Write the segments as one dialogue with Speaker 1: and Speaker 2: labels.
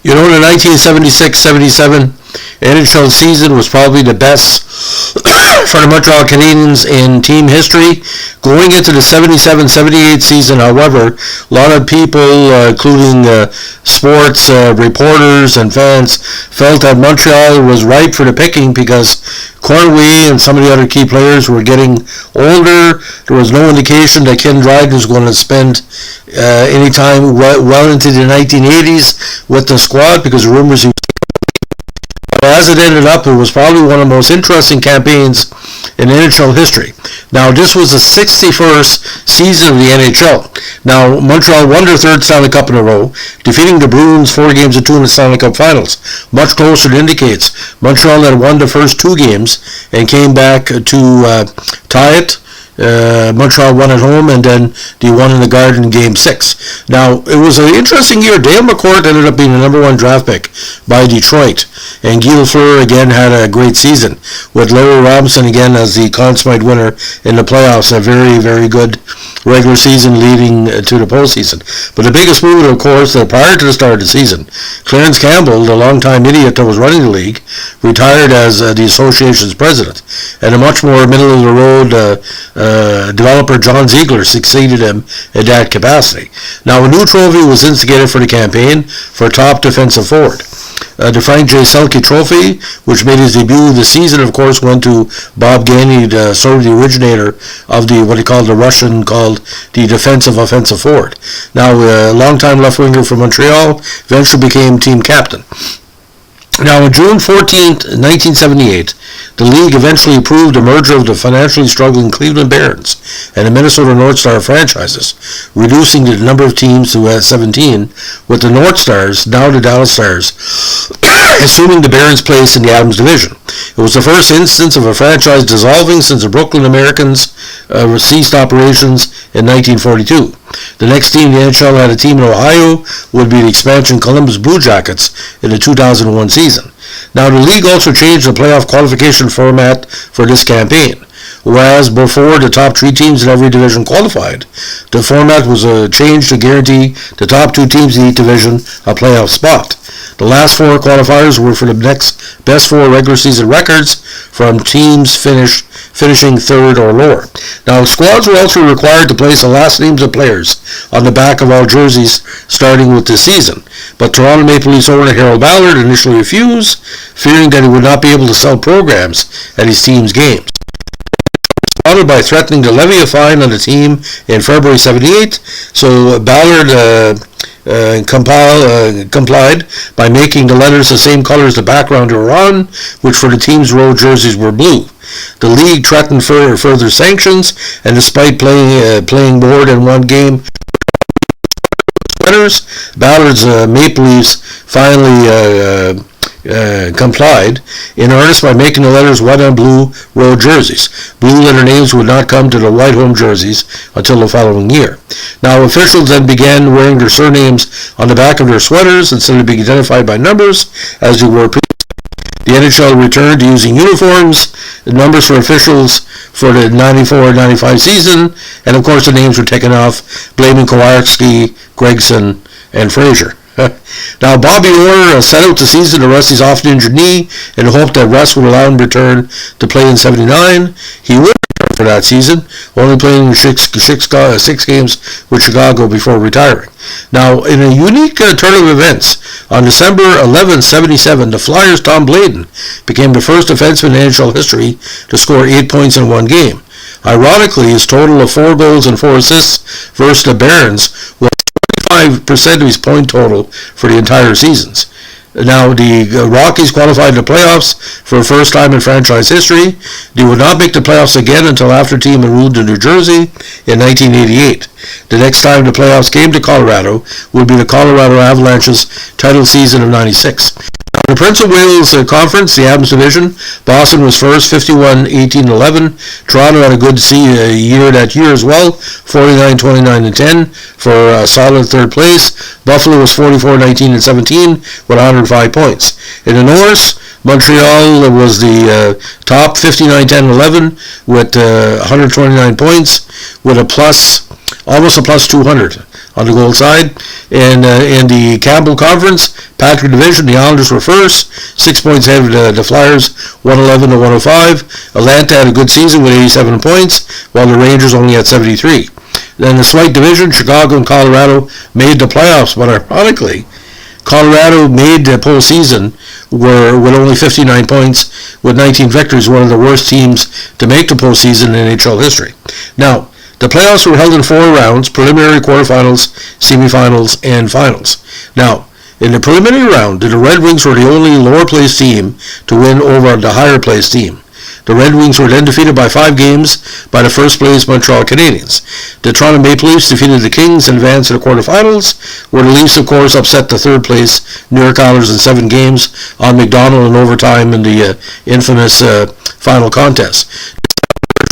Speaker 1: You know, the 1976-77 NHL season was probably the best for the Montreal Canadiens in team history. Going into the 77-78 season, however, a lot of people, including sports reporters and fans, felt that Montreal was ripe for the picking because Cornway and some of the other key players were getting older. There was no indication that Ken Dryden was going to spend any time well into the 1980s with the squad, because the rumors he was. As it ended up, it was probably one of the most interesting campaigns in NHL history. Now, this was the 61st season of the NHL. Now, Montreal won their third Stanley Cup in a row, defeating the Bruins 4-2 in the Stanley Cup Finals. Much closer, it indicates. Montreal had won the first two games and came back to tie it. Montreal won at home, and then they won in the Garden in Game 6. Now, it was an interesting year. Dale McCourt ended up being the number one draft pick by Detroit, and Guy Lafleur again had a great season, with Larry Robinson again as the Conn Smythe winner in the playoffs. A very, very good regular season leading to the postseason. But the biggest move, of course, prior to the start of the season, Clarence Campbell, the longtime idiot that was running the league, retired as the association's president, and a much more middle-of-the-road developer John Ziegler succeeded him in that capacity. Now, a new trophy was instigated for the campaign for top defensive forward. The Frank J. Selke Trophy, which made his debut this season, of course, went to Bob Gainey, sort of the originator of what he called the Russian called the defensive offensive forward. Now, a longtime left winger from Montreal, eventually became team captain. Now, on June 14, 1978, the league eventually approved a merger of the financially struggling Cleveland Barons and the Minnesota North Star franchises, reducing the number of teams to 17, with the North Stars, now the Dallas Stars, assuming the Barons' place in the Adams division. It was the first instance of a franchise dissolving since the Brooklyn Americans ceased operations in 1942. The next team the NHL had a team in Ohio would be the expansion Columbus Blue Jackets in the 2001 season. Now, the league also changed the playoff qualification format for this campaign. Whereas before the top three teams in every division qualified, the format was changed to guarantee the top two teams in each division a playoff spot. The last four qualifiers were for the next best four regular season records from teams finishing third or lower. Now, squads were also required to place the last names of players on the back of all jerseys starting with this season. But Toronto Maple Leafs owner Harold Ballard initially refused, fearing that he would not be able to sell programs at his team's games. Responded by threatening to levy a fine on the team in February 78, so Ballard complied by making the letters the same color as the background they were on, which for the team's road jerseys were blue. The league threatened further sanctions, and despite playing more than one game, Ballard's Maple Leafs finally complied in earnest by making the letters white on blue road jerseys. Blue letter names would not come to the white home jerseys until the following year. Now, officials then began wearing their surnames on the back of their sweaters instead of being identified by numbers as they were previously. The NHL returned to using uniforms, the numbers for officials for the 94-95 season, and of course the names were taken off, blaming Kowarski, Gregson, and Fraser. Now, Bobby Orr set out the season to rest his often-injured knee in the hope that rest would allow him to return to play in 79. He would return for that season, only playing six games with Chicago before retiring. Now, in a unique turn of events, on December 11, 77, the Flyers' Tom Bladen became the first defenseman in NHL history to score 8 points in one game. Ironically, his total of 4 goals and 4 assists versus the Barons was 25% of his point total for the entire seasons. Now, the Rockies qualified in the playoffs for the first time in franchise history. They would not make the playoffs again until after the team had moved to New Jersey in 1988. The next time the playoffs came to Colorado would be the Colorado Avalanche's title season of 96. In the Prince of Wales Conference, the Adams Division, Boston was first, 51-18-11. Toronto had a good year that year as well, 49-29-10 for a solid third place. Buffalo was 44-19-17 with 105 points. In the North, Montreal was the top, 59-10-11 with 129 points, with almost a plus 200 on the goal side. And in the Campbell Conference, Patrick Division, the Islanders were first, 6 points ahead of the Flyers, 111 to 105. Atlanta had a good season with 87 points, while the Rangers only had 73. Then the slight division, Chicago and Colorado made the playoffs, but ironically, Colorado made the postseason with only 59 points with 19 victories, one of the worst teams to make the postseason in NHL history. Now, the playoffs were held in 4 rounds: preliminary, quarterfinals, semifinals, and finals. Now, in the preliminary round, the Red Wings were the only lower-placed team to win over the higher-placed team. The Red Wings were then defeated by 5 games by the first-place Montreal Canadiens. The Toronto Maple Leafs defeated the Kings and advanced to the quarterfinals, where the Leafs, of course, upset the third-place New York Islanders in 7 games on McDonald in overtime in the infamous final contest.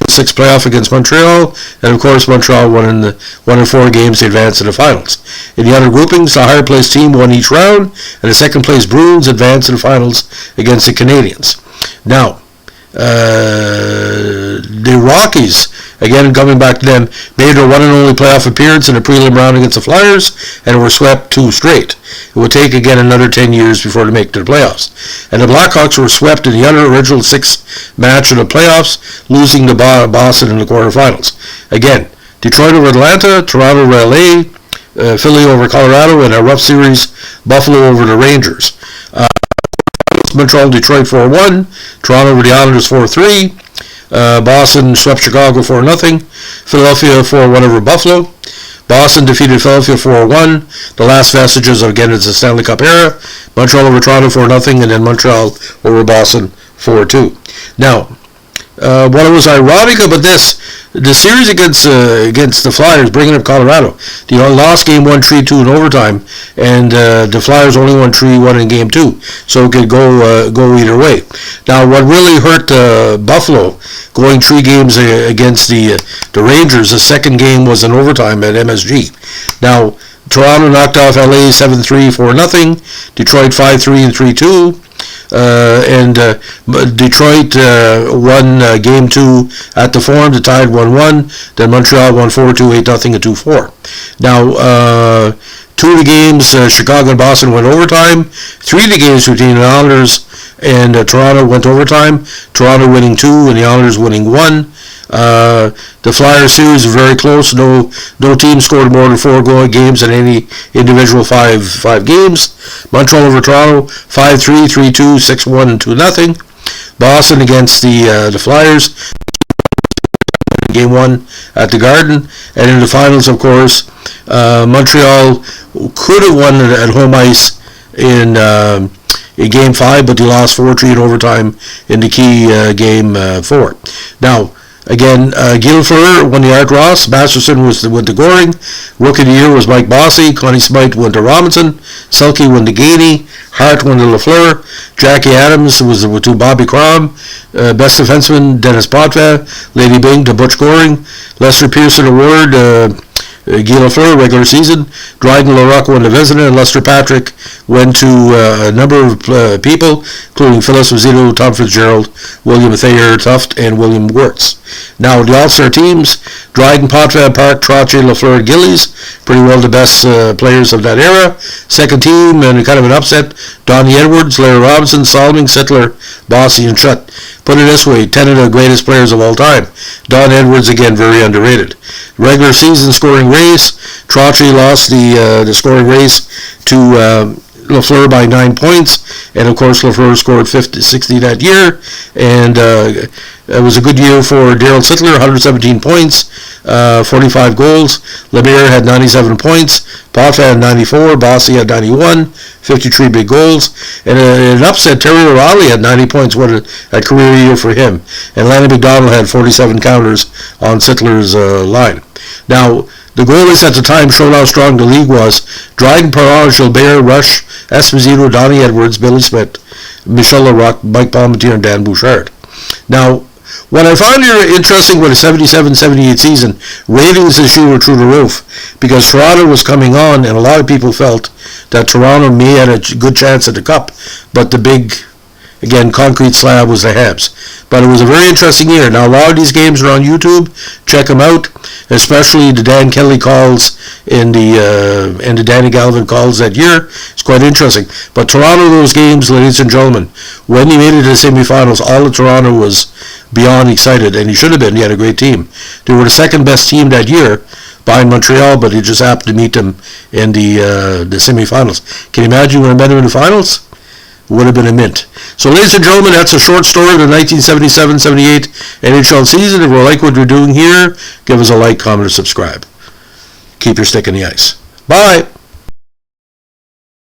Speaker 1: 6 playoff against Montreal, and of course Montreal won in 4 games to advance to the finals. In the other groupings, the higher placed team won each round, and the second place Bruins advanced to the finals against the Canadiens. Now, the Rockies, again coming back to them, made their one and only playoff appearance in the prelim round against the Flyers and were swept 2 straight. It would take again another 10 years before they make the playoffs. And the Blackhawks were swept in the other original 6th match of the playoffs, losing to Boston in the quarterfinals. Again, Detroit over Atlanta, Toronto over LA, Philly over Colorado, and a rough series, Buffalo over the Rangers. Montreal, Detroit 4-1, Toronto over the Islanders 4-3, Boston swept Chicago 4-0, Philadelphia 4-1 over Buffalo, Boston defeated Philadelphia 4-1, the last vestiges of, again, it's the Stanley Cup era, Montreal over Toronto 4-0, and then Montreal over Boston 4-2. Now, what was ironic about the series against the Flyers, bringing up Colorado, the lost game 1 3-2 in overtime, and the Flyers only won 3-1 in game 2, so it could go either way. Now, what really hurt Buffalo going 3 games against the Rangers, the second game was in overtime at MSG. Now, Toronto knocked off LA 7-3, 4-0, Detroit 5-3 and 3-2. Detroit won game 2 at the Forum to tie 1-1. Then Montreal won 4-2, 8-0, and 2-4. Now, 2 of the games, Chicago and Boston went overtime. 3 of the games between the Islanders and Toronto went overtime. Toronto winning 2 and the Islanders winning 1. The Flyers series was very close. No team scored more than 4 games in any individual 5 games. Montreal over Toronto 5-3, 3-2, 6-1, and 2-0. Boston against the Flyers, game 1 at the Garden, and in the finals, of course, Montreal could have won at home ice in game 5, but they lost 4-3 in overtime in the key game 4. Now, again, Guy Lafleur won the Art Ross. Masterson went to Goring. Rookie of the Year was Mike Bossy. Connie Smythe went to Robinson. Selke went to Gainey. Hart went to Lafleur. Jackie Adams was to Bobby Crom. Best defenseman, Dennis Potvin. Lady Byng to Butch Goring. Lester Pearson Award, Guy Lafleur, regular season. Dryden LaRocque won the Vezina, and Lester Patrick went to a number of people, including Phyllis Rizzuto, Tom Fitzgerald, William Thayer Tuft, and William Wirtz. Now, the All-Star teams, Dryden, Potvin, Park, Trottier, Lafleur, and Gillies, pretty well the best players of that era. Second team, and kind of an upset, Donnie Edwards, Larry Robinson, Solomon, Sittler, Bossy, and Schutt. Put it this way, 10 of the greatest players of all time. Don Edwards, again, very underrated. Regular season scoring race, Trottier lost the scoring race to Lafleur by 9 points, and of course Lafleur scored 60 that year, and it was a good year for Darryl Sittler, 117 points, 45 goals. Lemieux had 97 points, Potvin had 94, Bossy had 91, 53 big goals, and an upset, Terry O'Reilly had 90 points. What a career year for him. And Lanny McDonald had 47 counters on Sittler's line. Now, the goalies at the time showed how strong the league was. Dryden, Perron, Gilbert, Rush, Esposito, Donnie Edwards, Billy Smith, Michel Larocque, Mike Palmentier, and Dan Bouchard. Now, what I found here interesting with the 77-78 season, ratings this year were through the roof because Toronto was coming on, and a lot of people felt that Toronto may have a good chance at the Cup, but the big Again, concrete slab was the Habs. But it was a very interesting year. Now, a lot of these games are on YouTube. Check them out, especially the Dan Kelly calls and the Danny Galvin calls that year. It's quite interesting. But Toronto, those games, ladies and gentlemen, when he made it to the semifinals, all of Toronto was beyond excited, and he should have been. He had a great team. They were the second best team that year behind Montreal, but he just happened to meet them in the semifinals. Can you imagine when I met him in the finals? Would have been a mint. So, ladies and gentlemen, that's a short story of the 1977-78 NHL season. If you like what we're doing here, give us a like, comment, or subscribe. Keep your stick in the ice. Bye.